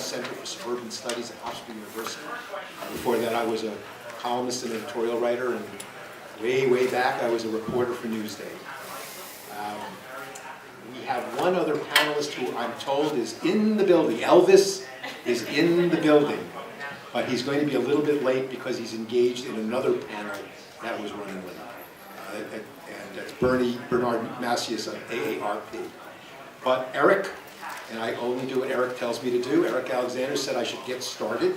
Center for Suburban Studies at Hofstra University. Before that, I was a columnist and editorial writer, and way back, I was a reporter for Newsday. We have one other panelist who I'm told is in the building. Elvis is in the building, but he's going to be a little bit late because he's engaged in another panel that was running late. And that's Bernard Macias of AARP. But Eric, and I only do what Eric tells me to do, Eric Alexander said I should get started,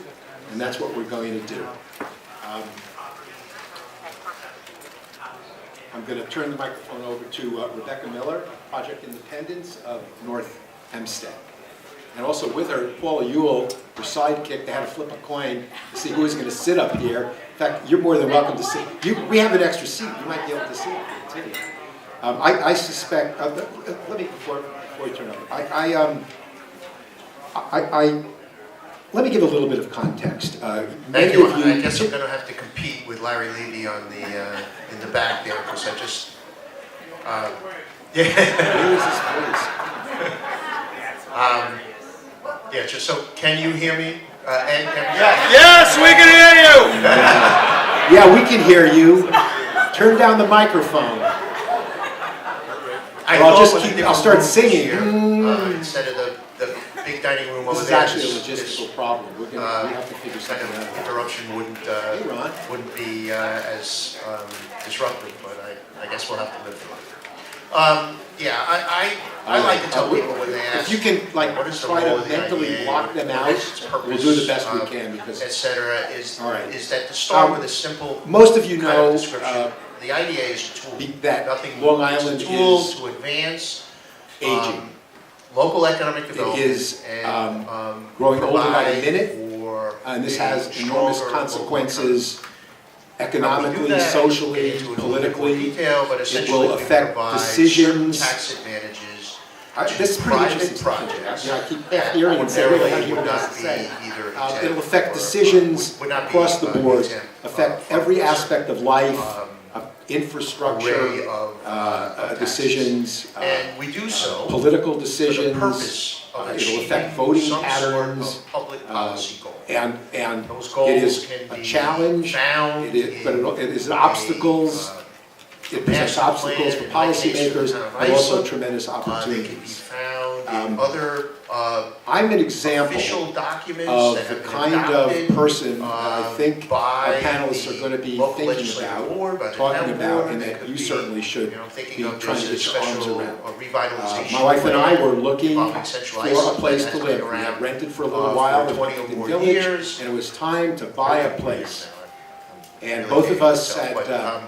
and that's what we're going to do. I'm going to turn the microphone over to Rebecca Miller, Project Independence of North Hempstead. And also with her, Paula Ewell, her sidekick. They had to flip a coin to see who was going to sit up here. In fact, you're more than welcome to sit. We have an extra seat. You might be able to sit up here too. I suspect, let me, before you turn over, let me give a little bit of context. Thank you. I guess I'm going to have to compete with Larry Levy on the in the back there because I just Where is this place? yeah. Just so, can you hear me? Ed, Yes, we can hear you. Yeah, we can hear you. Turn down the microphone. I'll start singing. Instead of the big dining room over This is there. actually a logistical problem. We have to figure something out. Interruption wouldn't be as disruptive, but I guess we'll have to live through it. Yeah, I like to tell people when they ask, if you can what is the try role to of the mentally IDA, block them what out, is its purpose, we'll do the best we can because etc. All right. Is that to start with a simple most of you kind know of description. The IDA is a tool. that Nothing Long more. Island It's a tool is to advance aging. Local economic development is and growing older by the provide minute, for and this a has enormous stronger consequences local economically, economy. We do that, socially, get into it a little bit more politically. detail, but It essentially will we affect provide decisions. certain tax advantages This is pretty private interesting stuff. projects I keep half hearing and saying, ordinarily what do you would have not to be say? either exempt It'll affect or decisions would not be, across the board, exempt, affect from every this, aspect of life, array infrastructure, of taxes. decisions, And we do so political for the decisions. purpose of It'll achieving affect voting some patterns, sort of public policy goal. and Those it goals is can a be challenge. found But it is obstacles. It presents obstacles for policymakers, but also tremendous They can be opportunities. found in other I'm an example official documents of that the have been kind adopted of person that I think our by panelists are the going to be local thinking legislative about, board, by the talking town about, board. and It that could you be, certainly should thinking be of trying this to as get your arms special around. revitalization. My wife and I were plan looking involving Central for a Islip, place and to that's been live. We had around, rented for a little for while in 20 or Huntington more Village, years. and it was time to buy a place. And Really both of us dating myself,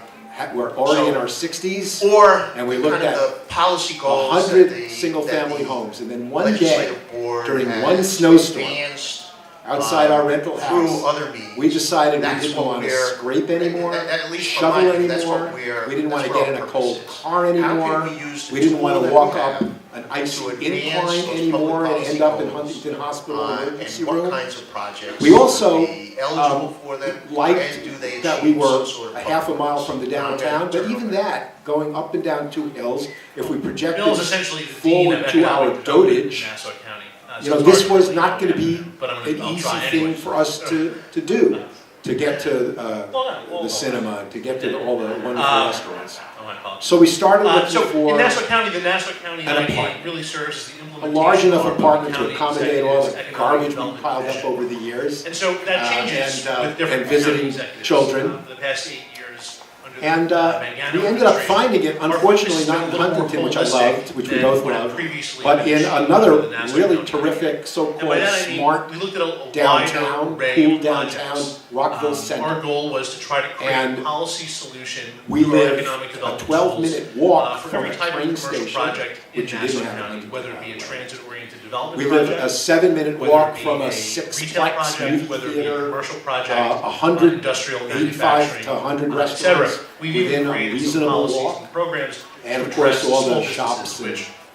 were already so- in our 60s, or and we kind looked of at the policy goals 100 that the single-family that the homes. And then one day, legislative board during has one snowstorm, advanced, outside our rental through house, other means. we decided we That's didn't what want to we're- scrape anymore, at least for shovel my view, that's what anymore, we didn't want to that's what get in our a cold purpose is. car How can anymore, we use the we didn't want tool to that walk we up have an icy to advance incline those anymore public and end up in policy Huntington Hospital and emergency what room. kinds of projects We also, would be eligible for them, liked and do they that we achieve were some sort of a half a public mile from the policy? downtown, but even that, going up and down 2 hills, if we projected Bill is essentially the dean of forward 2-hour economic development in dotage, Nassau County. you know, this was not going to be But an I'll easy try thing anyway. for us to do, to get to Well, the cinema, to get to all the wonderful restaurants. Oh, my apologies. So we started looking So in for Nassau County, the Nassau County an IDA apartment. really serves as the a implementation large enough arm of apartment the to county accommodate all the executive's garbage we economic piled up development over the years. And so that changes with different and visiting county executives. children. For the past 8 years under And the Mangano we ended up administration. finding it, Our unfortunately focus not is in a little more Huntington, which I holistic loved, which we than both what had loved, previously but been in achieved another in the Nassau really County. terrific, And by so-called that I mean, smart we looked at a wider downtown, array cool of downtown, projects. Rockville Our Center. goal was to try to create And a policy solution We through our live economic a development 12-minute tools, walk for from every a type of train commercial station, project in which you Nassau didn't have in County, Huntington. whether it be a transit-oriented development We live project, a 7-minute whether walk it be from a retail six-plex project, movie whether it be a theater, commercial project, 100, industrial 85 manufacturing, to 100 et cetera. restaurants We've even within a created some reasonable policies walk. and programs And to of course, address all the small shops businesses and which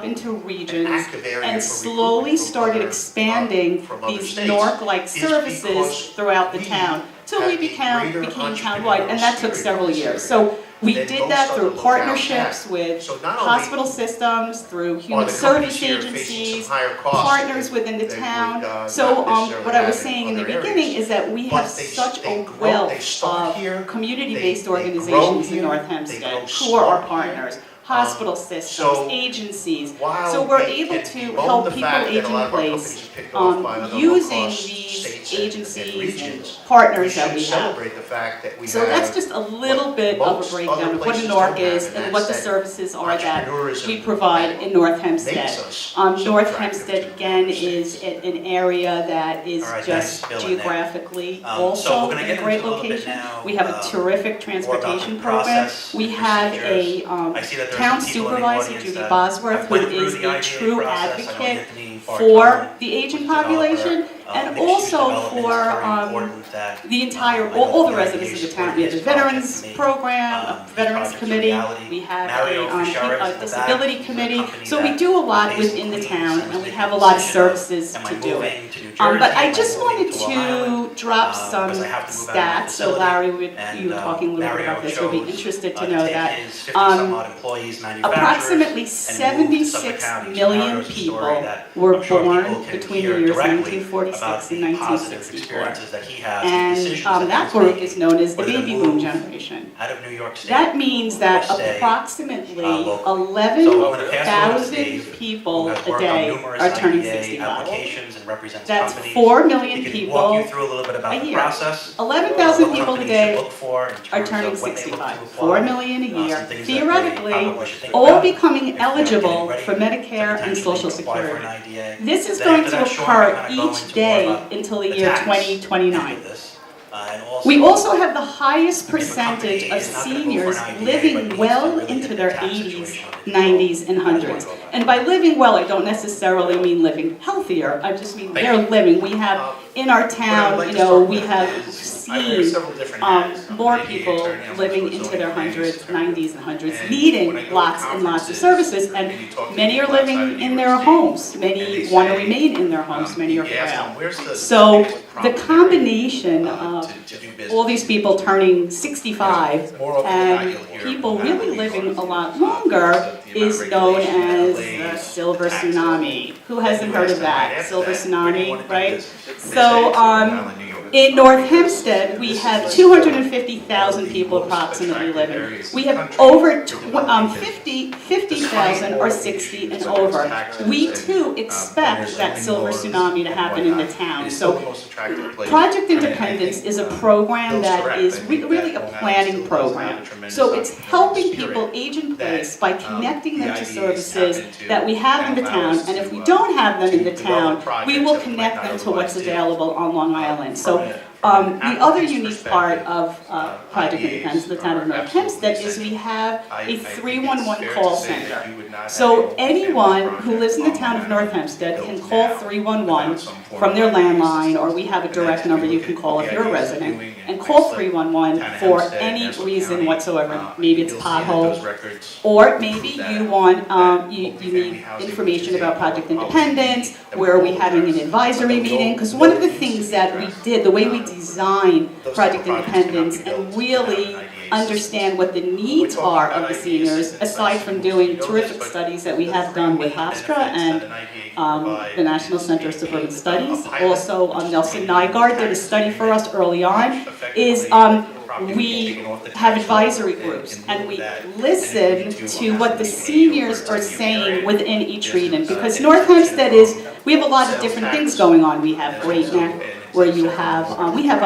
up into regions active area and for slowly recruitment from started other, expanding from other these states NORC-like is services because throughout the we town till have we a became greater townwide, and that took entrepreneurial several spirit in years. this So We then did most that other through locales partnerships have. with So not only hospital systems, through are human the service companies here facing agencies, some higher costs partners within the they town. would, So not necessarily what I was have in saying in the other beginning areas. is that we But have they- such they a grow- wealth they start of here, community-based they grow organizations in here, North they Hempstead grow who are our smart here. partners, hospital systems, so agencies. While So we're we able can to bemoan help the people fact that age a in lot of our place, companies are picked off by other using low-cost these states and agencies and regions, partners we that should we have. celebrate the fact that we So have that's just a little bit of a most breakdown other of what a places NORC don't is have, and what the that's services are that entrepreneurism we provide in North Hempstead. makes us so North attractive Hempstead, to again, the is an area that is All right, just thanks, Bill and Nick. geographically So also we're gonna in get a great into a little bit location. now, We have a terrific more transportation about the program. process, We the have procedures. a I see that there are town some people in the supervisor, audience Judy that Bosworth, have who went through is the a IDA true process. I don't advocate get the name for the aging developer. population and Mixed-use also development is for very important that, the entire, I know all the the residents of the IDA town. We have a supported this veterans project to me. program, a These veterans projects are committee, reality. we have Mario a Fischera is in the disability back. committee. He's a company So we that do a lot is based within the in town Queens and we and have a making lot of decisions. services Am I to do it. moving to New But Jersey? I Am I just moving wanted to Long to drop Island? some Because I have to move out of my stats. So facility, Larry, and, you were talking a little bit Mario about this, would be chose, interested to to know take that his 50-some-odd employees, manufacturers, approximately and move to Suffolk 76 County. So million Mario's a story people that were I'm sure born people can between the hear years directly 1946 about and the positive 1964. experiences that he has, and decisions And that he's group making, is known as the whether to baby move boom generation. out of New York State. That means that or stay, approximately local. So I'm gonna pass it over to 11,000 Steve, who people has a worked on day numerous are turning IDA 65. applications and represents That's companies. 4 million He can people walk you through a little bit about a the year. process. 11,000 what people a companies day should look for in are terms turning of when they look to 65. apply, 4 million a some year, things that they theoretically, probably should think all about becoming if they're eligible getting ready for to Medicare and potentially Social apply for an Security. IDA. This is Then going after to that, Sean, occur we're gonna go each into more day about until the the year tax 2029. end of this. And We also have the highest if a company percentage of is not gonna go for seniors an IDA, but living needs well to really into get their the tax 80s, situation under 90s, and control. 100s. And by living well, I don't necessarily mean living healthier. I just mean they're living. We have in our town, like you to know, start we with have is I wear seen several different hats. I'm more an ADA people attorney, I'm living also a into their zoning 100s, attorney. 90s, and 100s, And needing when I go to lots and lots of conferences, services. And and you talk to many are people outside living of in New their York State, homes. and Many they want to say, remain in their homes. Many are you ask frail. them, "Where's the So biggest the problem combination there, of to do business?" all these people turning 65 More often than not, and you'll hear people about really New living York, a lot because longer of the amount is of known regulation, as delays, the silver taxes. tsunami. Who hasn't You heard ask of them right that? after Silver that, "Where do you tsunami, wanna do right? business?" They say, So, "It's Long Island, New York." in North Hempstead, we have 250,000 people approximately living. We have over 50,000 are 60 and over. We too expect that silver tsunami to happen in the town. It's still the So most attractive place. Project I mean, I Independence think, is a program Bill's that correct. is I think really that a Long Island planning still does have a program. tremendous So it's entrepreneurial helping spirit people age in that, place by connecting the them to IDAs services tap into that we have in the and town. allow us And if to, we don't have them in the to town, develop we projects will that we might connect not them to what's otherwise do. available on Long Island. So From an the other applicant's unique part perspective, of Project IDAs Independence, the town of are North absolutely Hempstead, is essential. we have I a think it's 311 fair call to say that center. you would not have So a multifamily anyone who project lives in the on town of Long North Island Hempstead built can call now 311 without some form from of their IDA landline, system. or we have a And direct that's number if you look can at call the if you're a ideas resident, doing in and call places like 311 Town of for Hempstead, any Nassau reason County, whatsoever. Maybe it's you'll see that pothole, those records or maybe prove that- you want, that you multifamily need housing, information which is about a Project policy Independence, that where are we all having an address, advisory but that we meeting? all Because one of the know needs to things be that we addressed. did, the way we designed Those Project type of projects cannot Independence be built and without really an IDA system. understand what the needs talking are about of the IDA seniors, systems, aside like from schools, doing you know terrific this, but studies that we the have done with three main Hofstra benefits and that an IDA can provide the National is Center of a Suburban Studies. pilot, Also, which is Nelson taking Nygaard did a tax study for us early on, effectively is property we taken off the have tax roll advisory and groups in and lieu we of that, listen and to what the has to be paid seniors over are to the saying area. within each region. Because an North exemption Hempstead from is, we have a lot of sales different tax. things going on. We have And Great also Neck, an where you exemption have, from we have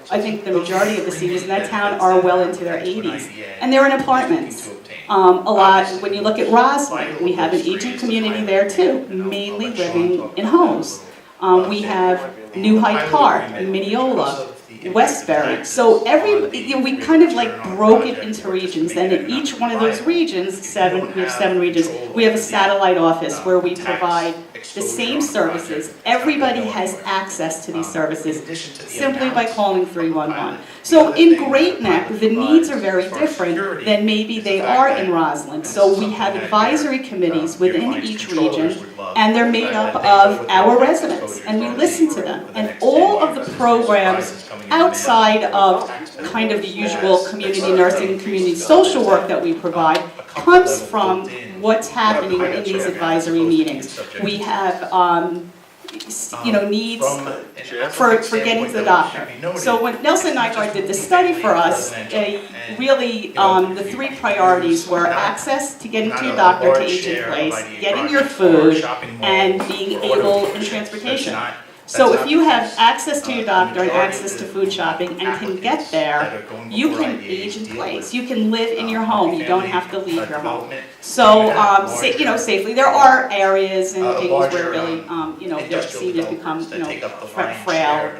I think the majority of the seniors in that town are well into their 80s. And they're in apartments. A lot, when you look at Roslyn, we have an aging community there too, mainly living in homes. We have New Hyde Park, Mineola, Westbury. So we kind of like broke it into regions, and in each one of those regions, we have 7 regions, we have a satellite office where we provide the same services. Everybody has access to these services simply by calling 311. So in Great Neck, the needs are very different than maybe they are in Roslyn. So we have advisory committees within each region and they're made up of our residents, and we listen to them. And all of the programs outside of kind of the usual community nursing, community social work that we provide comes from what's happening in these advisory meetings. We have, needs for getting to the doctor. So when Nelson Nygaard did the study for us, really, the three priorities were access to getting to your doctor to age in place, getting your food, and being able in transportation. So if you have access to your doctor and access to food shopping and can get there, you can age in place. You can live in your home. You don't have to leave your home. So, safely. There are areas and things where really, their seniors become, frail.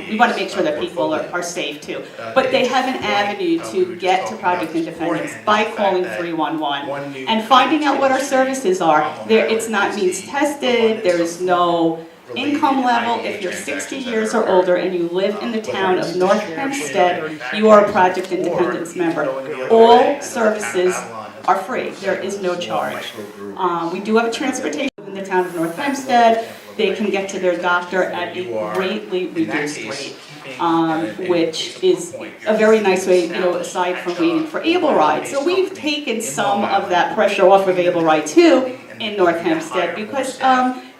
We want to make sure that people are safe too. But they have an avenue to get to Project Independence by calling 311 and finding out what our services are. It's not means tested. There is no income level. If you're 60 years or older and you live in the town of North Hempstead, you are a Project Independence member. All services are free. There is no charge. We do have a transportation in the town of North Hempstead. They can get to their doctor at a greatly reduced rate, which is a very nice way, aside from waiting for Able Ride. So we've taken some of that pressure off of Able Ride too in North Hempstead, because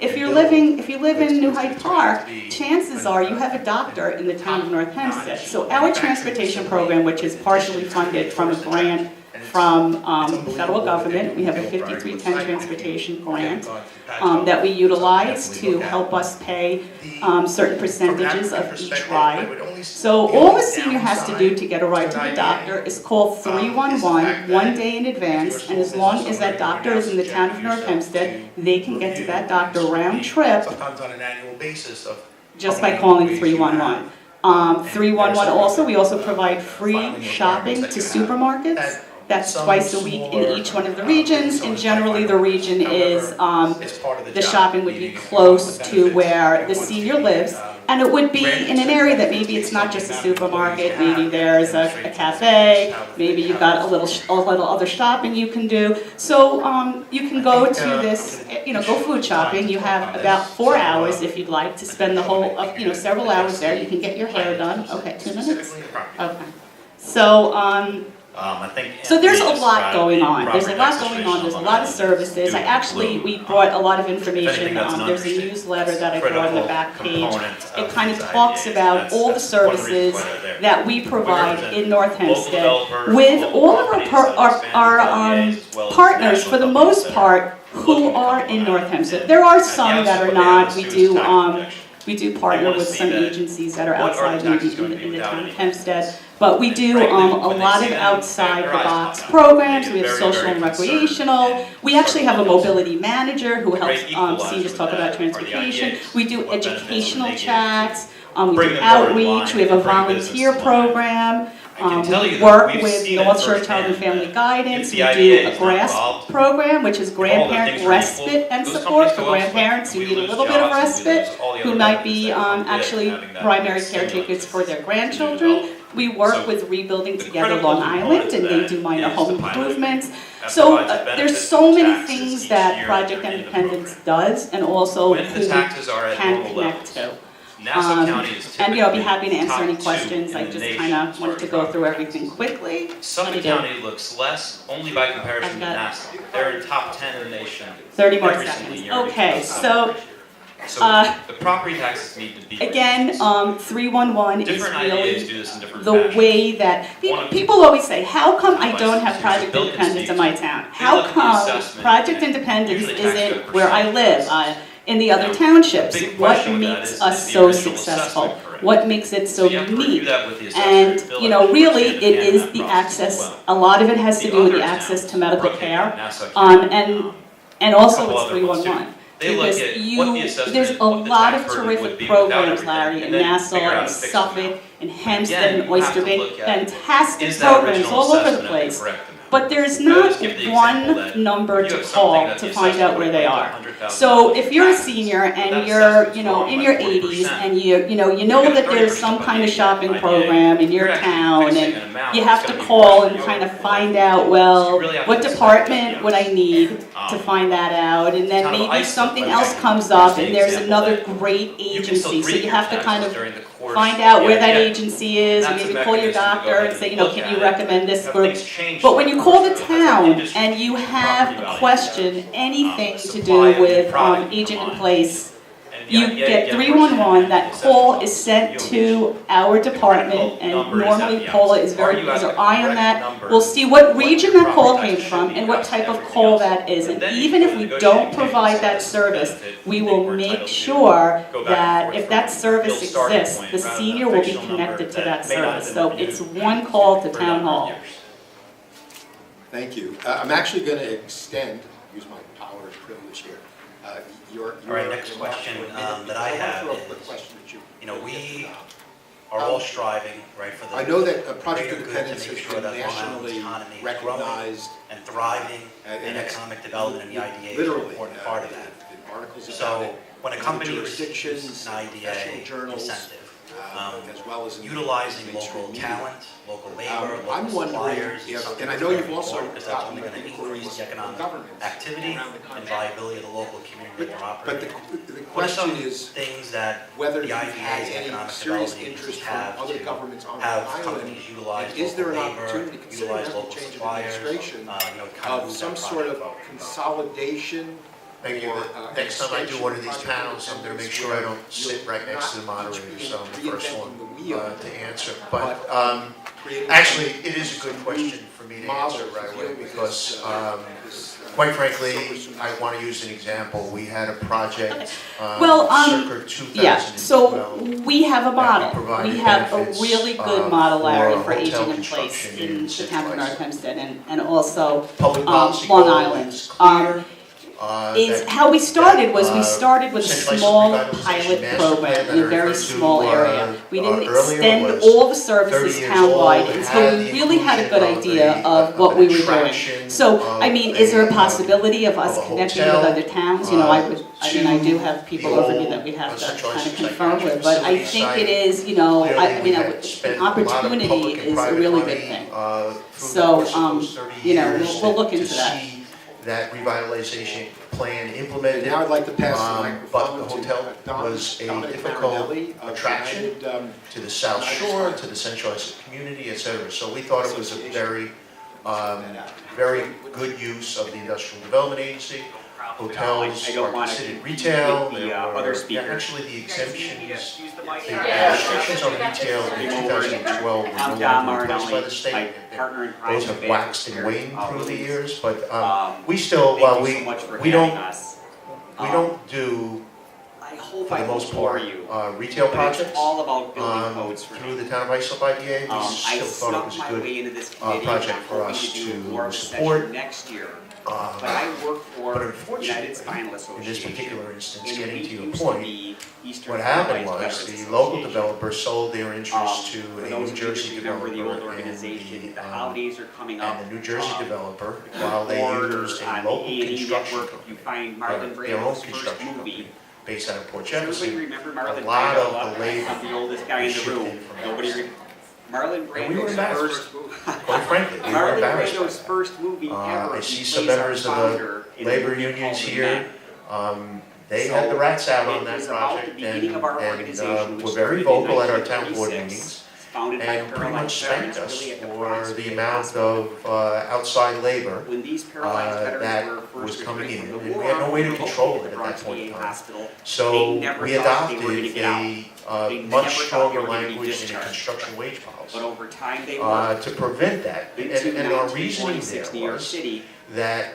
if you live in New Hyde Park, chances are you have a doctor in the town of North Hempstead. So our transportation program, which is partially funded from a grant from the federal government, we have a 5310 transportation grant that we utilize to help us pay certain percentages of each ride. So all the senior has to do to get a ride to the doctor is call 311 one day in advance, and as long as that doctor is in the town of North Hempstead, they can get to that doctor round trip Sometimes on an annual basis of. just by calling 311. 311 also, we also provide free shopping to supermarkets. That's twice a week in each one of the regions, and generally the region is, the shopping would be close to where the senior lives, and it would be in an area that maybe it's not just a supermarket, maybe there's a cafe, maybe you've got a little other shopping you can do. So you can go to this, go food shopping. You have about 4 hours if you'd like to spend the whole, several hours there. You can get your hair done. Okay, 2 minutes? Okay. So, I think. so there's a lot going on. There's a lot going on. There's a lot of services. We brought a lot of information. There's a newsletter that I brought on the back page. It kind of talks about all the services that we provide in North Hempstead with all of our partners, for the most part, who are in North Hempstead. There are some that are not. We do partner with some agencies that are outside maybe in the town of Hempstead. But we do a lot of outside-the-box programs. We have social and recreational. We actually have a mobility manager who helps seniors talk about transportation. We do educational chats. We do outreach. We have a volunteer program. We work with North Shore Child and Family Guidance. We do a GRASP program, which is Grandparent Respite and Support for grandparents who need a little bit of respite, who might be actually primary caretakers for their grandchildren. We work with Rebuilding Together Long Island, and they do minor home improvements. So there's so many things that Project Independence does, and also who we can connect to. And I'll be happy to answer any questions. I just kind of wanted to go through everything quickly. Suffolk County looks less only by comparison to Nassau. They're in top 10 in the nation. 30 more every seconds. single year. Okay, so the property taxes need to be. again, 311 is Different ideas really do this in different the fashions. way that people always say, how come I don't have Project Independence in my town? How come Project Independence isn't where I live, in the other townships? What makes us so successful? What makes it so unique? And, really, it is the access. A lot of it has to do with the access to medical care, and also it's 311. Because there's a lot of terrific programs, Larry, in Nassau, in Suffolk, in Hempstead, in Oyster Bay, fantastic programs all over the place. But there's not one number to call to find out where they are. So if you're a senior and you're, you know, in your 80s and you know that there's some kind of shopping program in your town and you have to call and kind of find out, well, what department would I need to find that out? And then maybe something else comes up and there's another great agency, so you have to kind of find out where that agency is, and maybe call your doctor and say, you know, can you recommend this group? But when you call the town and you have a question, anything to do with agent in place, you get 311, that call is sent to our department, and normally Paula is has her eye on that. We'll see what region that call came from and what type of call that is. And even if we don't provide that service, we will make sure that if that service exists, the senior will be connected to that service. So it's one call to town hall. Thank you. I'm actually going to extend, use my power and privilege here. Your All right, next question that I have is, you know, we are all striving, right, for the I know that Project greater good Independence to has make sure been that Long Island's nationally economy is growing recognized and thriving, and and economic development and the IDA is an literally important part of that. in articles about So it, when a in company jurisdictions, receives an professional IDA journals, incentive, as well as in utilizing mainstream local media. talent, local labor, I'm local wondering suppliers, is if, something and I that's know very you've also important, because that's gotten only going to inquiries increase the from economic governments activity around the and country. viability of the local community that we're But the operating in. the What are some question is things that whether the you've IDA, had the any economic serious development interest agencies from have other to governments on the have island. companies utilize And is there an local opportunity, labor, considering utilize the local change of suppliers, administration, you know, kind of move some that sort of project forward. consolidation? Thank you. or, Next time I do extension one of of these Project panels, I'm gonna make Independence sure I where don't sit you're right next to the not moderator, so I'm the first one reinventing the wheel, to answer. but, But, creating actually, it is a good question for me to model answer to right deal away, with because, this, quite frankly, I want to use an example. We had a project, Well, circa 2012. Yeah, so we have a model. provided We have a benefits, really good model, for Larry, for hotel aging in place construction in in the six town of places. North Hempstead and also Public policy Long goal Island. is clear. Is that- how we started was we that, started with a centralized small revitalization pilot master program plan in a that I very referred to, small area. We didn't earlier extend was all the services 30 years townwide old, until had we the really had a good inclusion idea of of what an we were doing. attraction So, I of mean, is there a a, possibility of us of a connecting with hotel, other towns? You know, I do have people the over me old, that we have to centralized kind of confirm with, psychiatric but I facility think site. it is, you know, Clearly, we had an spent a lot of opportunity public and is a private really money, good thing. through So, the course of those 30 you know, years we'll look to into that. see that revitalization plan And implemented. now I'd like to pass the But microphone the to hotel Don was a Dominic difficult Marinelli of attraction United, to the South Shore, to the Central Essex community, et cetera. So we thought it was a very, very good use of the Industrial Development Agency. Hotels I don't are wanna considered compete retail. with the, There other were, speakers. actually, the exemptions, the Yeah. restrictions on retail in 2012 I'm were John no longer replaced by Marinelli, the state. my partner in crime. Those have waxed and waned through the years, but we Thank still, you so much for we having don't, us. we don't do, I hope for I the won't most bore part, you, retail but it's projects. all about building codes for Through me. the town of Islip IDA, we I still thought it snuck was my a good way into this committee, and project I'm for hoping us to do to more of a support. session next year. Uh, But I work But for unfortunately, United Spinal in this Association. particular instance, and getting we to your used point, be Eastern what happened Carolina was Veterans the local Association. developer sold their interest to For a those New of you Jersey that remember the old developer organization, the and holidays are coming up. the New Jersey um, developer, while they Or used a on the local A&E construction network, company, you find their Marlon own Brando's first construction movie. company, based out of Port Does everybody Jefferson. remember Marlon A lot Brando? of the labor I'm the oldest guy in the shifted room. from Nobody, outside. Marlon And we were Brando's embarrassed. first movie. Quite frankly, we were Marlon embarrassed by Brando's that. first movie ever. I he see some plays our members of the founder in a labor movie unions called The here. Men. They So, had the rats out on it that was about the project beginning of our and organization, which were very started in vocal at our town board 1936, meetings. Founded by And pretty paralyzed much veterans, thanked us really at the for Bronx the State amount Hospital. of outside labor When these paralyzed veterans that were first was coming returned in, from the and we war, had no way to located control at it the at that Bronx point in VA time. Hospital, So they never we thought adopted they were gonna get out. They a never much thought stronger they were gonna be language in a discharged. construction wage But policy over time they were. to prevent that. Into And our reasoning 1946 New there York was City, that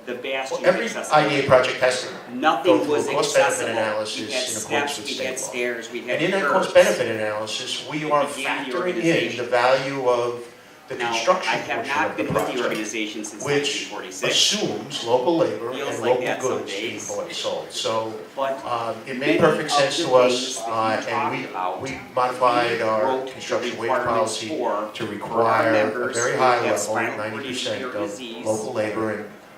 the bastion of every accessibility. IDA project has to go Nothing through a was cost-benefit accessible. analysis We in had accordance steps, with we state had law. stairs, we had And in that curbs. cost-benefit analysis, we are began the factoring in organization. the value of the Now, construction I have portion not of the been with the project, organization since which 1946, assumes local labor Feels and like local that some goods to be days. bought and sold. So but it many made perfect of sense the to us, things that you and talked about, we modified our wrote the construction wage requirements policy for to our require a members very who high have level, spinal cord 90% injury or of disease. local labor and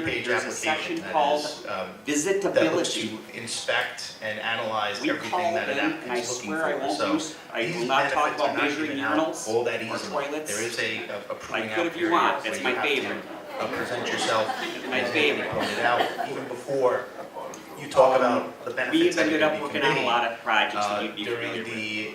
30-page there's a section application that called is, that looks visitability. to inspect and analyze We everything call that an them, and I applicant's looking swear I for. won't So use, I these will not talk benefits are about not measuring given out urinals all that or easily. toilets. There is a proving could out if you period want, where that's you my have to, favorite. present yourself, My and favorite. point it out, even before you talk about the benefits We've that ended you're up gonna be working on a conveying. lot of projects that you'd be During familiar with. the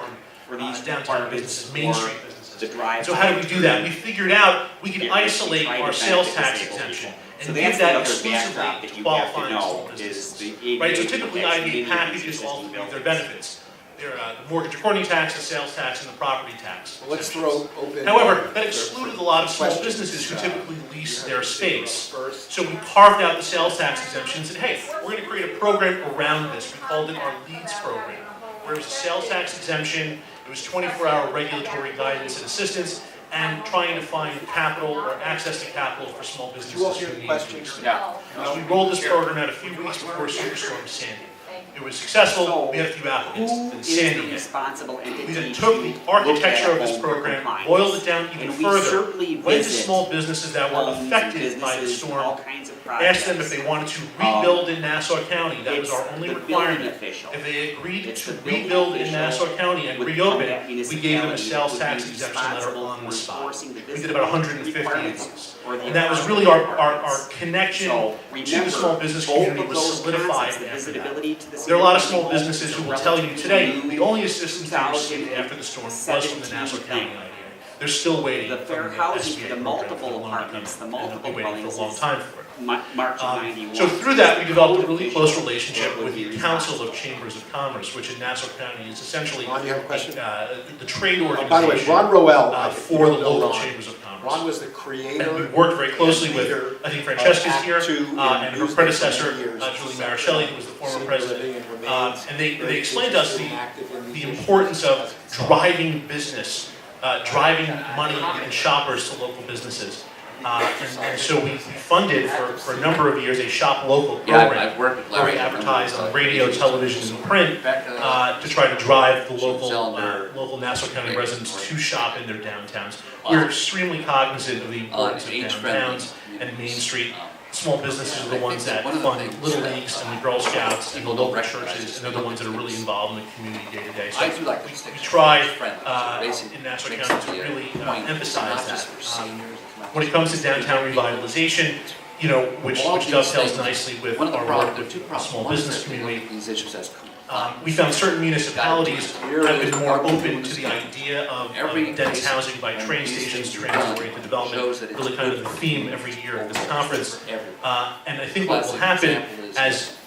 for these downtown apartments businesses, Main or Street businesses. the drive. So how do we do that? We figured out we can Yeah, isolate try to our sales benefit tax disabled exemption people. and So give that's that another exclusively backdrop that to you have to qualifying small know, businesses. is the ADA Right, so typically has I many need of these packages all existing with their buildings. benefits. the mortgage recording tax, the sales tax, and the property tax. Let's throw open. However, that excluded a lot of small businesses who typically lease their space. So we carved out the sales tax exemption and said, hey, we're going to create a program around this. We called it our LEADS program, where it was a sales tax exemption, it was 24-hour regulatory guidance and assistance, and trying to find capital or access to capital for small businesses. You all who hear need questions? to. Yeah. We rolled this program out a few weeks before Superstorm Sandy. It was successful, we had a few applicants, Who then is Sandy the hit. responsible entity? We then to took the architecture look of at this home program, compliance? boiled it down even And we further, certainly went to visit small businesses that were homes and affected by the businesses, all storm, kinds of projects. asked them if they wanted to rebuild in Nassau County. That was It's our only the building requirement. official. If they agreed It's to the building rebuild in official Nassau County and with- reopen, from that we gave them a municipality sales would tax be exemption letter responsible on the for spot. enforcing the We did about 150 of requirements these. or the And that was environmental really our requirements. connection So to the remember, small business both community of was those solidified concepts, the after that. visibility to the There are a lot of city, small businesses who will tell you today, the only assistance they received after the storm was from the Nassau County IDA. They're still waiting The for fair the housing, SBA the program multiple for the loan to come apartments, the in, and they'll multiple be waiting for a long dwellings time for it. March of '91. So through that, we developed a really close relationship with the Council of Chambers of Commerce, which in Nassau County is essentially Ron, you have a question? the trade organization By the way, Ron Roel, for the you don't know local Ron. chambers of commerce. Ron was the And we creator. worked very closely and with, leader I think Francesca's Act here, Two in and her Newsday predecessor, for many years. Julie Maricelli, who was the former Senior president. living and remains And they very explained to us interested and active in the issues. importance of driving business, driving money and shoppers to local businesses. And so we funded for a number of years a shop local Yeah, program. I've worked with Where we Larry. advertised on radio, television, and print to try to drive the local Nassau County residents to shop in their downtowns. We're extremely cognizant of the importance of downtowns and Main Street. Small businesses are the ones that fund Little Leagues and the Girl Scouts and the local churches, and they're the ones that are really involved in the community day to day. I So do like we to stick try basically in Nassau makes County to it really a point, emphasize not just that. for seniors, When it comes to downtown revitalization, you know, which all these dovetails things, nicely with one of the our problems, work the two with the problems, small one is business that we community, look at these issues as we found certain municipalities have been more open to the idea of dense housing by train stations, transit-oriented development, really kind of the theme every year of this conference. And I think what will happen as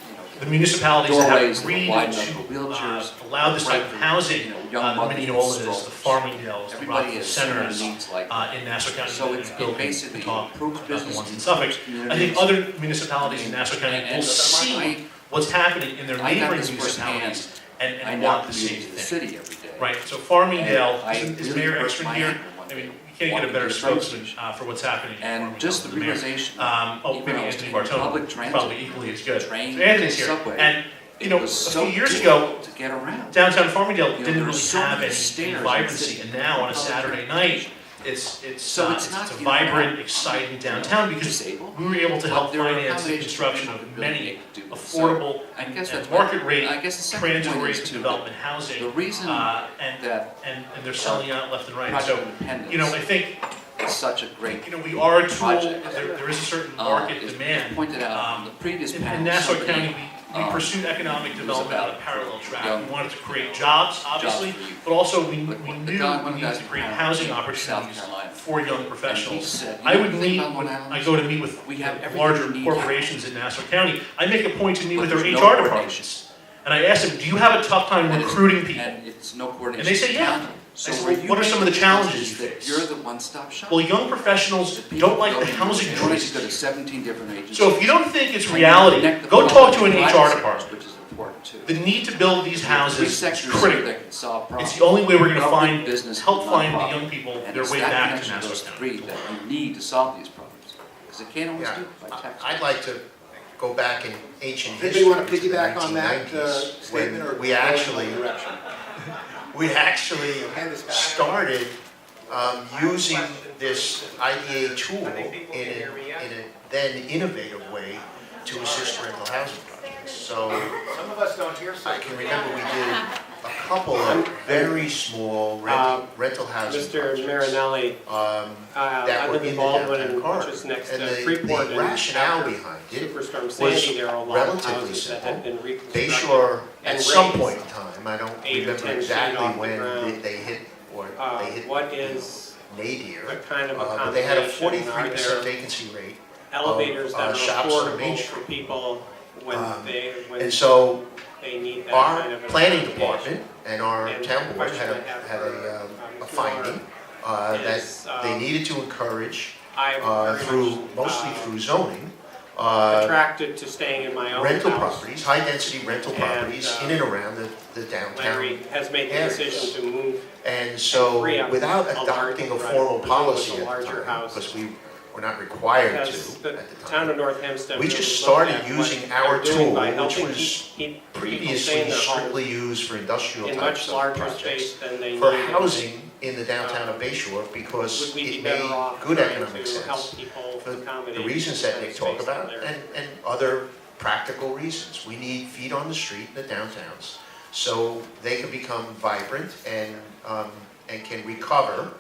the municipalities that have agreed to allow this type of housing, the Mineolas, the Farmingdales, the Rockville Centers, in Nassau County, So and it's Bill can basically talk improves about the business ones in Suffolk. I think other municipalities in Nassau County will see what's happening in their I got neighboring this firsthand. municipalities and I want now the same commute to the thing. city every day. Right, so Farmingdale, And I is really Mayor worked Exton my here? hand on one I mean, day, we can't get a better walking to the train spokesman station. for what's happening in And Farmingdale just the than mayor. realization, Maybe even when I was Anthony taking public Bartone, transit, probably equally as good. So train, Anthony's here, subway, and, you know, a it was few so years ago, difficult to get around. downtown Farmingdale You know, didn't there were really so have many any stairs in the vibrancy, city. and now on a Saturday night, it's So it's not, a you know, vibrant, exciting downtown because disabled, we were able to help but there are finance the accommodations construction within of the many building to do this. affordable I guess that's and what- market rate, I guess the second point is transit-oriented too, development housing, the reason and that they're selling out left and right. Project So, Independence you know, I think, is such a great, you know, we are a tool, project. there is a certain market is demand. pointed out in the previous In panel. Nassau somebody, County, we pursued economic development on a parallel track. We wanted to create jobs, obviously, for you. but also we But knew the we guy- one needed guy's to create from housing South opportunities Carolina. for young And he professionals. said, I you know, would the thing meet, about when Long Island I is go to meet with we have everything larger we need. corporations in Nassau County, I make a point to meet But with their there's no HR coordination. departments. And I ask them, do you have a tough time And it's- recruiting people? And it's no coordination. And they say, yeah. So I said, where well, you what are make some of the the challenges difference you is that face? You're the one-stop shop. Well, young professionals People don't like go the to- housing they don't need to choice. go to 17 different agencies. So if you don't think it's And reality, connect the go public talk to an and HR private department. sectors, which is important too. The need to build these Three houses is sectors critical. that can solve problems. It's the only way we're gonna Government, find, business, help and find the nonprofit. young people And their it's way that back to connection of Nassau those County. three that you need to solve these problems. Because they can't always Yeah, do it by text. I'd like to go back in ancient Anybody history. want to piggyback on that 1990s, statement or? when we actually Hand this back. started using this IDA tool in a then innovative way to assist rental housing projects. So Some of us don't hear I can remember we did a couple of very small rental housing Mr. projects. Marinelli, That I were live in in the Baldwin, downtown which corridor. is next And to the Freeport. and rationale after behind it Superstorm was Sandy, there are a lot of relatively houses that simple. have been Bay reconstructed. Shore, at and some raised point in time, I don't 8 or remember 10 feet exactly off the when ground. they hit, or they hit What is nadir. the kind of But they had a accommodation? Are 43% there vacancy rate. elevators that are shops on Main affordable Street. for people when Um, they, when And so they need that our kind of an planning accommodation. department and our And town the board question had I have a for finding is, that they needed to encourage I'm very through, much, mostly through zoning, attracted to staying in my own rental house. properties, high-density rental And, properties in and around the downtown. Larry has made the areas. decision to move And so, free up without a adopting a large- formal right, policy with a at the larger time, house. because we were not required because to the at the town of time, North Hempstead we really just looked started at using what our they're doing tool, by which helping was keep people stay previously in their homes strictly used for industrial in types much of larger projects, space than they for needed. housing in the downtown of Bay Shore, because Would we be it better made off good trying economic to help sense. people For accommodate the reasons that Nick talked space about, there? and other practical reasons. We need feet on the street in the downtowns, so they can become vibrant and can recover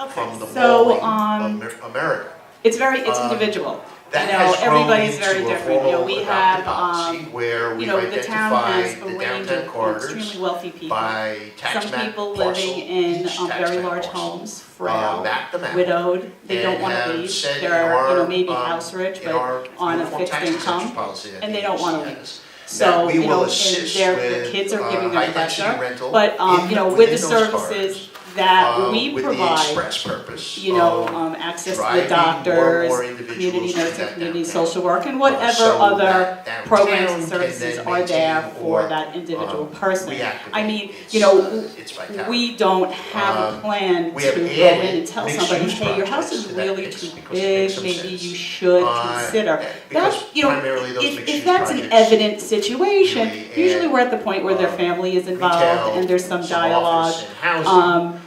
from the Okay, so, mauling of America. it's Um, individual. That You know, has grown everybody's very into a different. You know, formal we adopted have, policy where You we've know, the town identified has a the range downtown of corridors extremely wealthy people. by tax Some map people parcel, living in each tax very map large parcel, homes, frail, map them out, widowed, they don't and want to have leave. said in They're, you know, our, maybe house rich, in but our on a uniform fixed tax exemption income, policy that and the they don't want to agency leave. has, So, that we you know, will and assist their with, kids are giving them high-density pleasure. rental But, you know, with within the those services corridors, that we with the provide, express purpose you know, of access to driving the doctors, more individuals community to nursing, that community downtown. social work, and whatever So other that downtown programs and can services then are there maintain for or, that individual person. reactivate I mean, its, you know, its vitality. we don't have a plan we to have go added in and tell mixed-use somebody, hey, your house projects is to that really mix too because it makes big, some maybe sense. you should consider. Because That's, you know, primarily those if mixed-use that's an projects evident situation, really usually add, we're at the point where their family is involved retail, and there's some some dialogue. office and housing.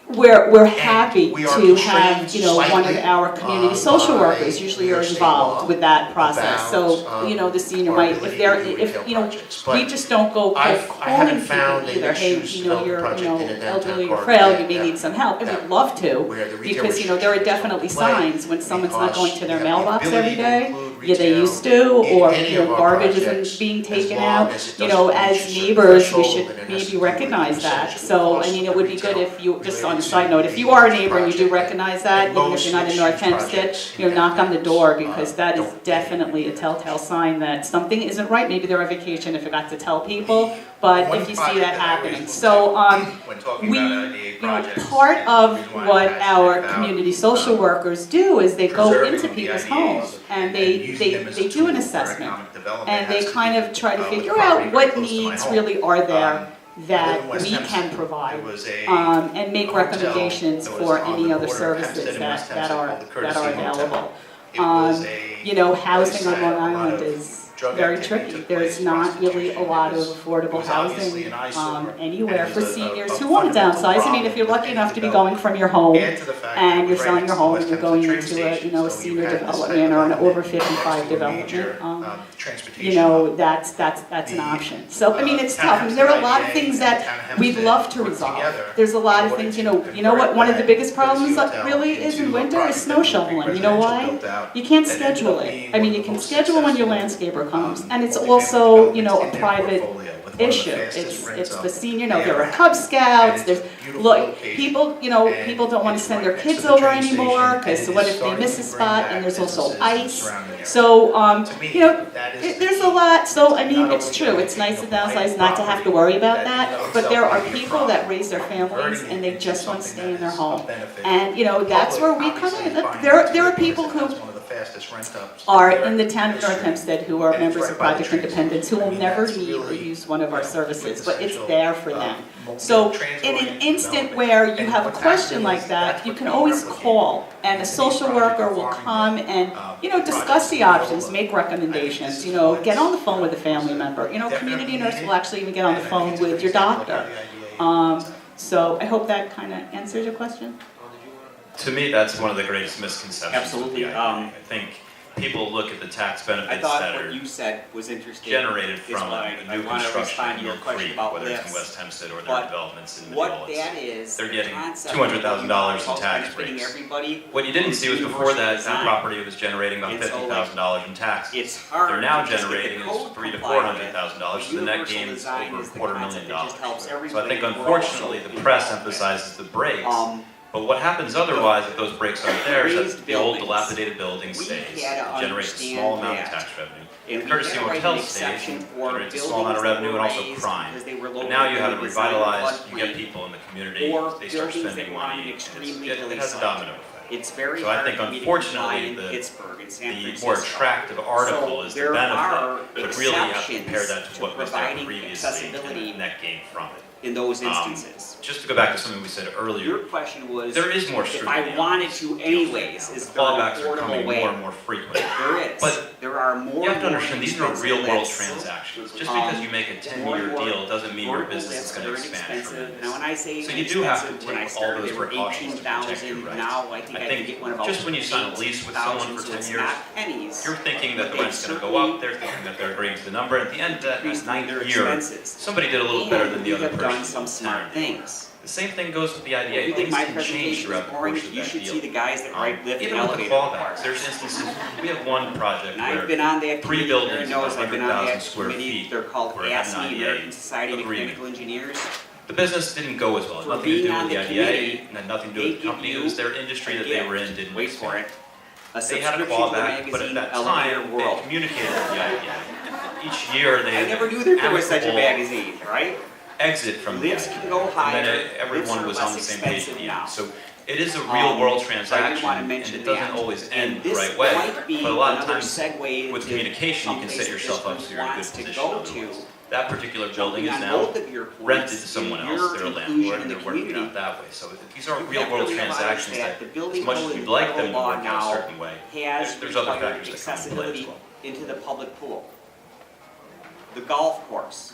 We're happy we are to have, constrained you know, one of slightly, our community social by workers usually New are York State involved law with that process. So, about, you know, the senior our might, ability if they're, to do if, retail you know, projects. we But just don't go I haven't calling found people a either, hey, mixed-use you know, you're, development you know, project in a downtown elderly or corridor frail, yet you may that- need some help, and that- we'd love to. where the retail Because, you know, there are restrictions definitely come into play, signs when someone's not because going to their we have the mailbox ability every to day. include Yeah, they retail used to, in or, any you know, of our garbage projects isn't being as taken long out. as it You doesn't know, reach a as certain neighbors, we threshold, should and it has maybe to do with recognize that. percentage of the So, I cost mean, of it would be good retail if you, just on a related side to note, if the you are a neighbor and you do project. recognize that, And even if you're not in North most mixed-use Hempstead, projects you know, knock on the in door, downtown, because that is don't definitely a telltale sign that something isn't right. Maybe they're on vacation and forgot to tell people, but if you see that happening. So, we, you know, part of what our community social workers do is they go into people's homes and they do an assessment. And they kind of try to figure out what needs really are there that we can provide, and make recommendations for any other services that are available. You know, housing on Long Island is very tricky. There's not really a lot of affordable housing anywhere for seniors who want to downsize. I mean, if you're lucky enough to be going from your home and you're selling your home and you're going into a, you know, a senior development or an over 55 development, you know, that's an option. So, I mean, it's tough. I mean, there are a lot of things that we'd love to resolve. There's a lot of things, you know what, one of the biggest problems really is in winter is snow shoveling. You know why? You can't schedule it. I mean, you can schedule when your landscaper comes, and it's also, you know, a private issue. It's the senior, you know, there are Cub Scouts, there's, look, people, you know, people don't want to send their kids over anymore, because what if they miss a spot, and there's also ice. So, you know, there's a lot, so, I mean, it's true, it's nice to downsize, not to have to worry about that, but there are people that raise their families, and they just want to stay in their home. And, you know, that's where we come in. There are people who are in the town of North Hempstead who are members of Project Independence who will never need or use one of our services, but it's there for them. So in an instant where you have a question like that, you can always call, and a social worker will come and, you know, discuss the options, make recommendations, you know, get on the phone with a family member. You know, community nurse will actually even get on the phone with your doctor. So I hope that kind of answers your question. To me, that's one of the greatest misconceptions. Absolutely. of the idea. I think people look at the tax I benefits thought that what are you said was interesting. generated is from why a I new want to construction respond in to your Mill question Creek, about whether it's in lifts. West Hempstead or their But developments in the what Minneapolis. that is, They're the getting concept $200,000 in of tax benefiting breaks. everybody. What you didn't see was before that, Design. that property was generating about And so, $50,000 in taxes. It's hard They're now to just get the generating is code $300,000 to compliant. $400,000, so the net Universal gain is design over is the $250,000. concept that just helps So I everybody. think We're unfortunately also the press involved. emphasizes the breaks. Um, But what happens otherwise if those breaks aren't there is Raised that the old buildings. dilapidated building We stays, had to generates a small amount of understand tax revenue. And we courtesy had to write an hotel stays exception and for generates a buildings small amount of that revenue were and also raised crime. because they were But located now you have in it a design revitalized, you get floodplain, people in the community, or they start buildings that spending were on an money, and extremely it hilly has a site. domino effect. It's very So I hard think for me to comply unfortunately in the- Pittsburgh and San The Francisco. more attractive article So is the there are benefit, but really you have to exceptions compare that to to what was there providing previously and accessibility the net gain from it. in those Um, instances. Just to go back to something we said Your earlier, question was, there is more if scrutiny. I on wanted these to deals anyways, right now. is The there an fallbacks are affordable coming way? more and more frequent. There is. But There are more You have to and more understand, these are inexpensive real world lists. transactions. Just because you make a more 10-year and more deal doesn't mean your affordable business is lists going that to are expand inexpensive. tremendously. Now, when I say So you do have to inexpensive, when I take all started, those they were precautions to protect your 18,000. rights. Now I think I can get one about just when you sign a lease with someone 8,000, for so 10 it's years, not pennies. you're thinking that the But rent's going to they go up, they're thinking that they're agreeing to the number, and at the end of that increased ninth their year, expenses. somebody did a little better than the And other we person. have done some smart things. The same thing goes with the If IDA. you think Things my can change presentation throughout is the boring, course of you that should deal. see the guys that write lift and Even with the elevator fallbacks, reports. there's instances, we have one project And I've where been on that committee, three Karen buildings, knows I've been on 100,000 that square committee, feet, they're called where it had ASME, an IDA American Society of agreement. Mechanical Engineers. the business didn't go as well. It For had nothing to being do on with the the IDA, committee, and had nothing to do they with the company. give It was you their industry a that they gift. were in didn't Wait make for sense. it. A They had a subscription to the fallback, but at magazine that Elevator time, they World. communicated with the IDA. Each year, they I never knew that there was such a amicable magazine, right? exit from the Lifts IDA. can go higher, And then lifts everyone are was less on the same page at expensive the now. end. So it is a real world So I did transaction, want to and mention it doesn't that. always And end the this right way. might be But a lot of another times, segue with into communication, you can set someplace yourself up this so you're in a good wants to position go otherwise. to. That particular building is On now both of your points, rented to someone in else, your they're a inclusion landlord, in and the they're working community, out that way. So these are you real have to world realize transactions that that, the as building much as code we'd and like them federal to law work out a now certain way, has there's other required factors that come into play as accessibility well. into the public pool. The golf course.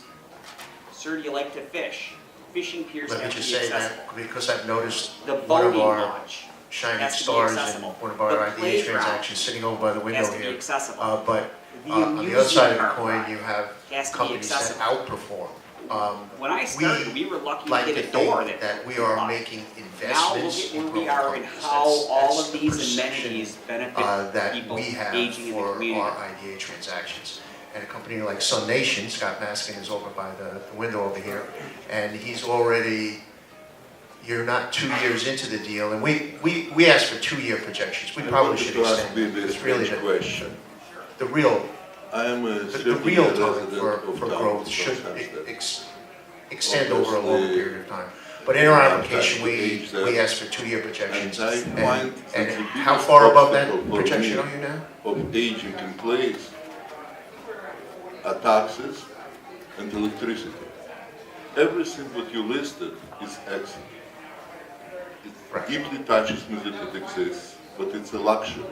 Sir, do you like to fish? Fishing piers Let me have to just be say accessible. that because I've noticed The one of boating our launch shining has to be stars in accessible. one of our The IDA playground transactions sitting over by the window has to be here. accessible. But The on the other side of the amusement coin, park you have has to be companies that accessible. outperform. When I started, we were lucky to like get to a door think that. that we are locked. making Now look investments at in where we growth are and companies. how That's all of the these perception, amenities benefit that people we have aging in the for community. our IDA transactions. And a company like Sun Nation, Scott Maskin is over by the window over here, and he's already, you're not 2 years into the deal, and we asked for 2-year projections. We probably should extend it. It's really question. the real, I am a the real time resident for of growth Downtown should Sunset. extend over a longer Obviously, period of time. But in our I've application, had to age that. we asked for 2-year projections. And I find that And the how biggest far above that obstacle for projection me are you now? of aging in place are taxes and electricity. Everything what you listed is excellent. Right. It deeply touches me that it exists, but it's a luxury.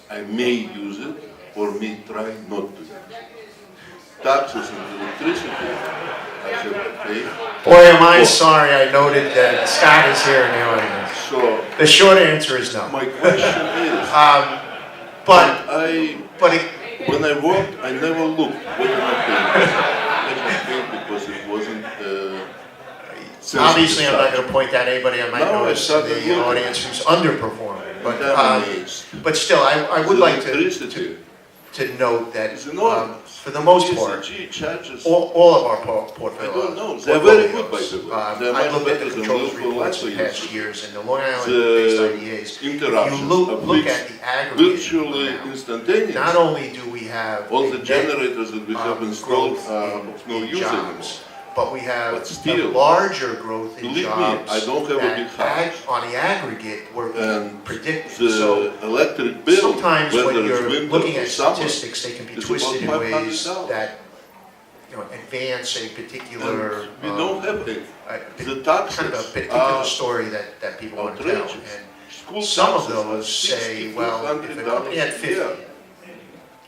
I may use it or may try not to use it. Taxes and electricity, I have to pay. Boy, am I sorry I noted that Scott is here in the audience. So The short answer is no. my question is, But when I worked, I never looked what am I paying. I just paid because it wasn't. obviously I'm not going to point out anybody I might No, notice I in started the looking. audience who's underperforming. Contaminated. But still, I would like Electricity to note that is enormous. for the most part, ESG charges. all of our I portfolios. don't know. They're very good, by the way. They're I much looked at better the than controls local reports in light past users. years, and the Long Island-based IDAs, if you Interruptions look are at the aggregate virtually amount, instantaneous. not only do we have All a the net, generators that we have installed growth are in of no use jobs, anymore. but we have But still, a larger growth in believe me, jobs I don't have a that big house. on the aggregate were And predicted. So the electric bill, sometimes when whether it's you're winter looking or at summer, statistics, they can be it's twisted in about ways $500. that advance a particular and we don't have it. The kind of a taxes particular are story that people want to tell. outrageous. And School some of taxes are those say, well, if a $6,400 company had a 50 year.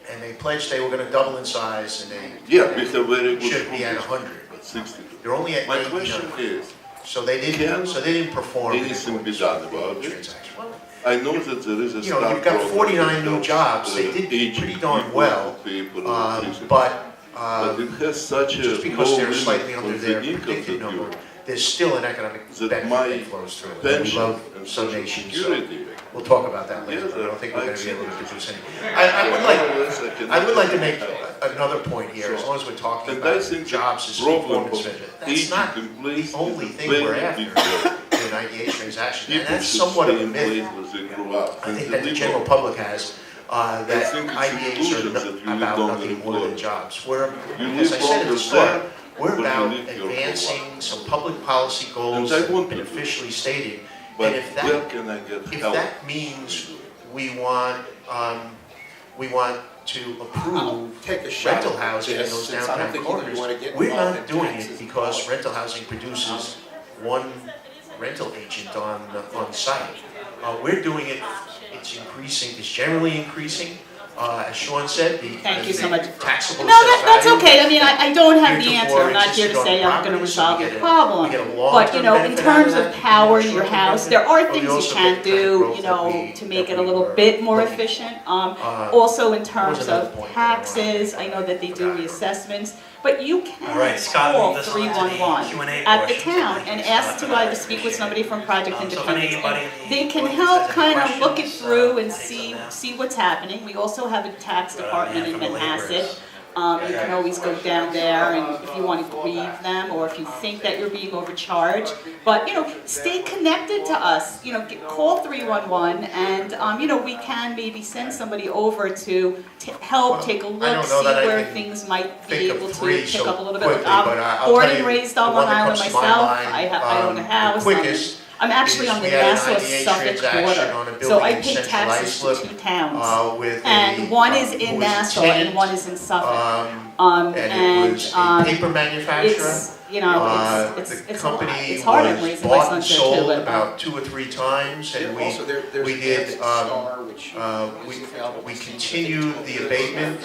and they pledged they were going to double in size and they Yeah, we have very good should be at schools, 100. but 62. They're only at My 89. question is, So they didn't perform. in anything accordance be done with the about it? transaction. Well, I know that there is a you know, start you've got program 49 new that jobs. They helps, did aging pretty darn people well, to pay for electricity. but But it has such a just because low they're limit slightly under on their the income predicted that number, you there's still an economic that benefit my that flows through. it. We pension love and some social nations. security. We'll talk about that later. Yes, I don't think we're going to be able to I produce any. I would like to make help. another point here, as long as we're talking And I about think jobs as the problem performance of measure. That's aging not in place the only is a thing we're very after big deal. in an IDA transaction, and People that's should somewhat of stay a in place myth. where they grow up. I and think they that the live general on. public has. I that think it's IDAs illusion that are you live about longer nothing in more than Florida. jobs. We're, You as I live said at longer the start, there, we're or you about live your whole advancing life. some public policy goals And I that have want been to. officially stated. But And if where that, can I get if help? that means we want to approve Take a shot rental at housing in this, those since I don't downtown think you corridors, wanna get we're involved not in doing taxes it and because all. rental housing produces one rental agent on site. We're doing it, it's increasing, it's generally increasing. As Sean said, Thank you so much. taxable No, that's assessed value. okay, I mean, I don't have the answer, Heretofore I'm not here to existed on say the I'm gonna property, so resolve we your get a- problem. we get a But, long-term you know, in benefit out terms of of that, powering and a your short-term house, benefit. there are But we things you also can get the kind of do, growth you that know, we- to make that it a we little were bit more looking for. efficient. Also in terms another of point that I wanted to- taxes, I know that they do reassessments, but you All right, can Scott, call move this on to the 311 Q&A at the portion. town Thank you, and Scott, ask for to that. either speak with somebody from Project So if Independence. anybody And in the they can audience help has any kind of look it questions, through and take see, them now. see what's happening. We also have a tax department in from the Manhasset. laborers. You can always go down there and if you want to grieve them or if you think that you're being overcharged. But, you know, stay connected to us, you know, call 311 and, you know, we can maybe send somebody over to help, Well, take a I look, don't see know that I where can things might be think able of to three pick so up a little bit. quickly, but I'll Born tell and you, raised the on one Long that Island comes to my myself, mind, I own a the house. quickest I'm actually is on the we had an Nassau IDA Suffolk transaction border. on a So I building in pay Central taxes to Islip, 2 towns. with And one is in who was a Nassau tenant, and one is in Suffolk. and it was a paper manufacturer. It's, you know, it's The a lot. company It's hard, I'm was raising my bought and sons there too, sold but. about 2 or 3 times, and Also, there's we an did, Advent Star, which we continued the abatement,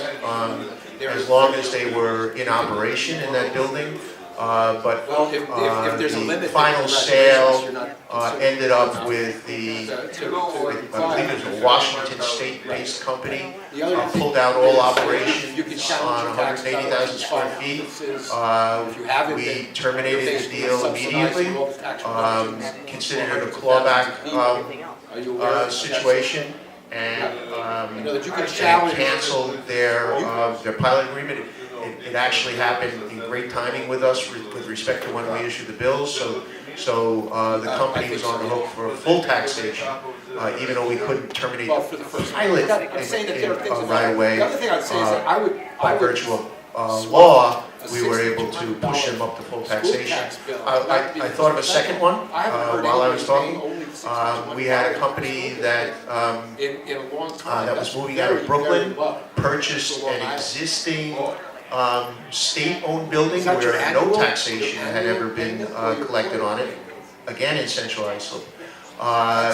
as long as they were in operation in that building. But Well, if there's a limit, the then final congratulations, sale you're not considered ended up enough with the, to I believe it was a Washington State-based company, The other thing pulled out all is, operations you can challenge on your taxes 180,000 square out feet. If you haven't, We then terminated you're the basically deal subsidizing immediately, all the tax reductions. considered it a clawback Are you aware of that? situation, and You know that you can and challenge. canceled their pilot agreement. It actually happened in great timing with us with respect to when we issued the bills, so the company was on the hook for a full taxation, even though we couldn't terminate Well, the for the first. pilot I'm saying that there are things. right away. The other thing I'd say is that I would. By virtue of law, we were able to push them up to full taxation. I thought of a second one while I was talking. We had a company that In a long time. that was that's moving out of very, Brooklyn, very low. purchased Long an Island. existing state-owned building Is that your where no annual- taxation your had ever annual been payment or your collected on it, quarterly? again in Central Islip.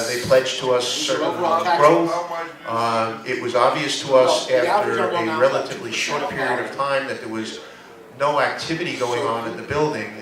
They pledged to us These are certain overall taxes. growth. It was obvious to us Well, the average after on Long a Island relatively is short period of time that there was no activity going on in the building.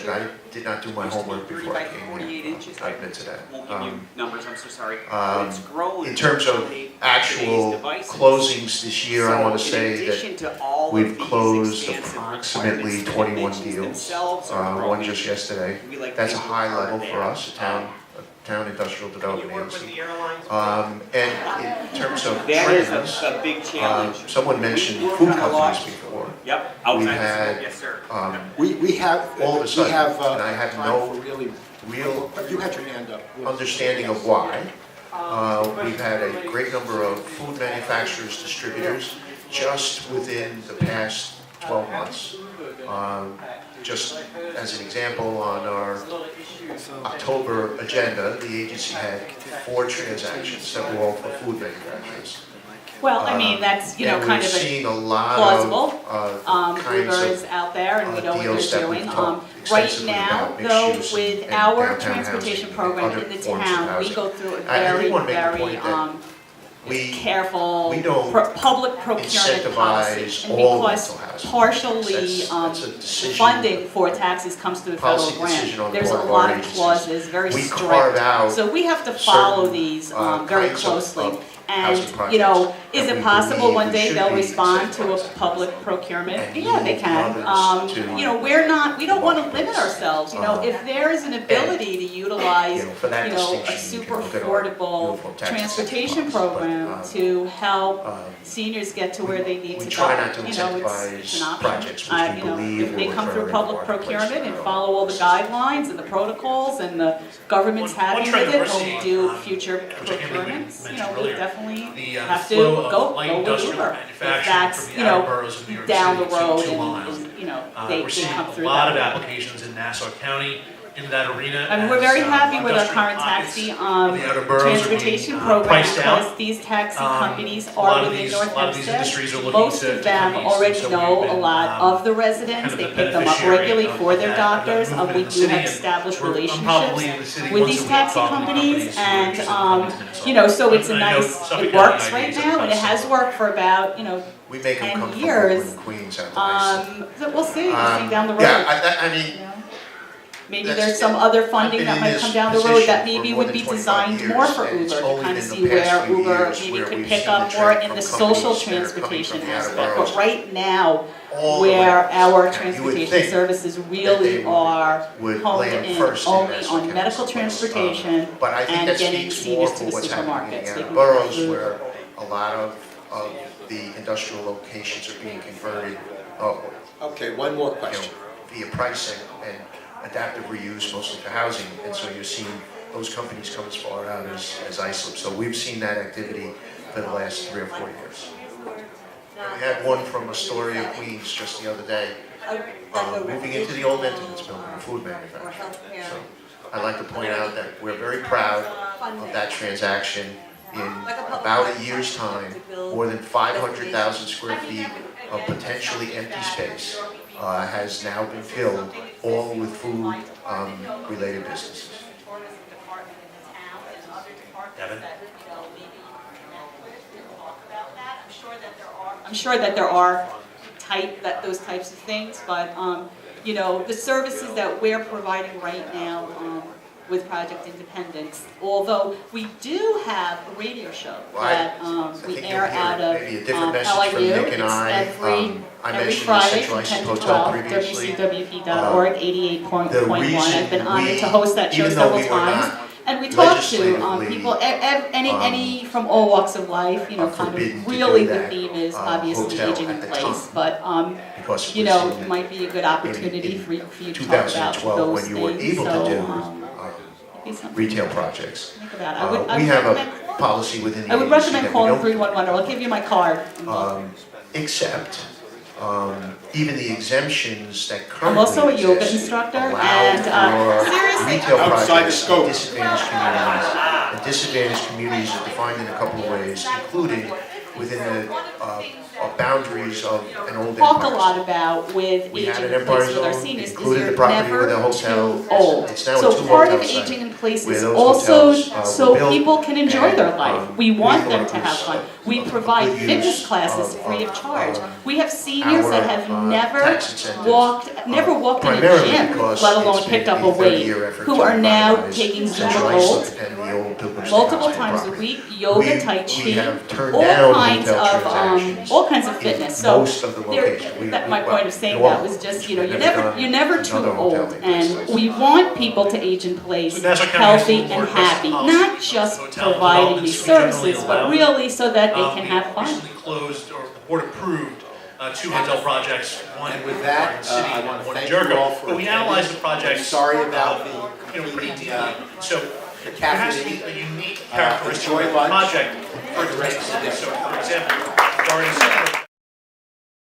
And I did not do my homework 30 before by I came 48 here. inches. I admit to that. Won't give you numbers, I'm so sorry. um, It's grown In terms to of accommodate actual today's devices. closings this year, I want to So, say in that addition to all of we've these closed expansive approximately requirements, the 21 dimensions deals, themselves are one growing. just yesterday. We like That's a to high take part level in for that. us, a town industrial You development work with agency. the airlines? And in terms of That is trends, a big challenge. someone mentioned We work food on a lot. companies before. Yep, We outside the had, scope, yes, sir. We have. all of a we sudden, have, and I had time no for really. real You had your hand up. understanding of why. We've had a great number of food manufacturers, distributors, just within the past 12 months. Just as an example, on our October agenda, the agency had 4 transactions that were all for food manufacturers. Well, I mean, that's, you know, And kind we've of a seen a lot plausible. of kinds Uber of is out there and we know what deals they're that we've doing. talked Right extensively now, about, mixed though, use with and our downtown transportation housing program and in other the forms of town, we housing. go through a I very, want to make the very, point that we careful we don't public procurement incentivize policy. And all because rental housing. partially, That's a decision, funding for taxes comes through the federal policy decision grant, on the there's a part of lot our of agencies. clauses, very We strict. carve out So we have to follow certain, these very kinds of closely. housing And, you know, projects is that it we possible believe one we day should they'll be respond to a incentivized. public procurement? And Yeah, they yield can. others to You know, we don't want to limit marketplace. ourselves, you know, if there is an ability to utilize, for that you know, a distinction, you super can look at our affordable uniform tax transportation incentive funds, program but, to help um, seniors get to where they need we to go. try not to You know, it's incentivize an option. projects which we You know, believe if they will come occur through in public the marketplace. procurement and follow all the guidelines and the protocols and the government's One happy trend with that it we're when we seeing, do future which I can't believe we procurements, you mentioned know, we earlier, definitely definitely the have to flow of go light with industrial Uber. If manufacturing that's, from you the outer know, boroughs of New York down City the road to 2 miles. and, you know, We're they seeing come a through lot of that. applications in Nassau County in that arena. I mean, we're as, very happy with our industrial current pockets taxi, in the outer boroughs are transportation being, program, priced out. because these taxi companies A lot are of within these- North a lot of these industries are Hempstead. looking Most to of them come east, already and so know we've a been, lot of the residents, kind of they the pick them up beneficiary regularly of for their that doctors, movement in we the do city, have and established I'm probably in the relationships city with once these a week taxi talking to companies, who are and, interested in coming to Minnesota. you know, so it's a And I know nice, Suffolk it County works IDs right are now, and it kind of has similar. worked for about, you know, We make them 10 come from years. Brooklyn, Queens, out to IC. So we'll see down the road. Yeah, I mean, You know? Maybe That's- there's some other funding I've that been might in come this down the road that position maybe for more would than be 25 designed more years, for and it's Uber, to only kind of been the see past where few Uber years maybe where could we've pick seen up the more trend in the from social companies that are coming transportation from the outer aspect. But boroughs right now, all the where way. our You would transportation think services they really are would honed land in first in only Nassau on County. medical transportation But I think and that getting speaks seniors more to for the what's happening in supermarkets. the They outer can boroughs, food. where a lot of the industrial locations are being converted, Okay, one more you know, question. via pricing and adaptive reuse, mostly for housing, and so you're seeing those companies come as far out as Islip. So we've seen that activity for the last 3 or 4 years. We had one from Astoria, Queens, just the other day, moving into the old Entenmann's building, a food manufacturer. So I'd like to point out that we're very proud of that transaction. In about a year's time, more than 500,000 square feet of potentially empty space has now been filled, all with food-related businesses. Devin? I'm sure that there are those types of things, but, you know, the services that we're providing right now, with Project Independence, although we do have a radio show that we think air you'll hear out of maybe a different message from LIU. Nick and I. I Every mentioned the Friday Central from Islip 10 to Hotel 12, previously. WCWP.org, 88.1. I've been honored to host that show even though several we were times. not And we talk to legislatively, people, any from all walks of life, you know, kind forbidden of, to really do the that, theme is obviously hotel aging in at the place, time, but, because it you was know, in it might be a good opportunity in for you to talk about 2012, those when you were things, able so, to do be something retail to projects. think about. I We would have recommend, a policy within the I would agency recommend that we calling don't 311, I'll give you my card. accept even the exemptions that I'm currently also a yoga exist instructor, allow and, for seriously, retail Outside the projects scope. in disadvantaged communities. And disadvantaged communities are defined in a couple of ways, including within the boundaries of an old talk a empire. lot about with We had aging an in empire place with our zone, seniors is included you're the property with a never hotel. too old. It's now a So two part of hotel site, aging in place where is those also hotels, were so built, people can enjoy their and, life. We want we them thought to it have was fun. a We provide good fitness use classes of- free of of, charge. We have seniors our, that have never tax incentives, never walked in a primarily gym, because let alone it's picked been up a a weight, 30-year effort who to are now revitalize taking Zumba Central Gold Islip and the old Pilgrim's multiple Hospital times a property. week, yoga, tai We chi, have turned all down kinds hotel of transactions all kinds of in fitness. So most of the locations. my point of saying that was just, you know, you're never too another hotel old, in and place. we want people to age in place, So Nassau County has healthy a and board happy, policy not just hotel providing developments these we generally services, but allow. really so that they can We have fun. recently closed, or the board approved, 2 hotel projects, one And in with Garden that, City I and want to one in thank you all Jericho. for But we analyzed the attending. project. I'm sorry about the Pretty completing, deeply. So the there has to be caffeine. a unique characteristic enjoy of the lunch project for it the to rest make of the day. sense. So for example, Garden City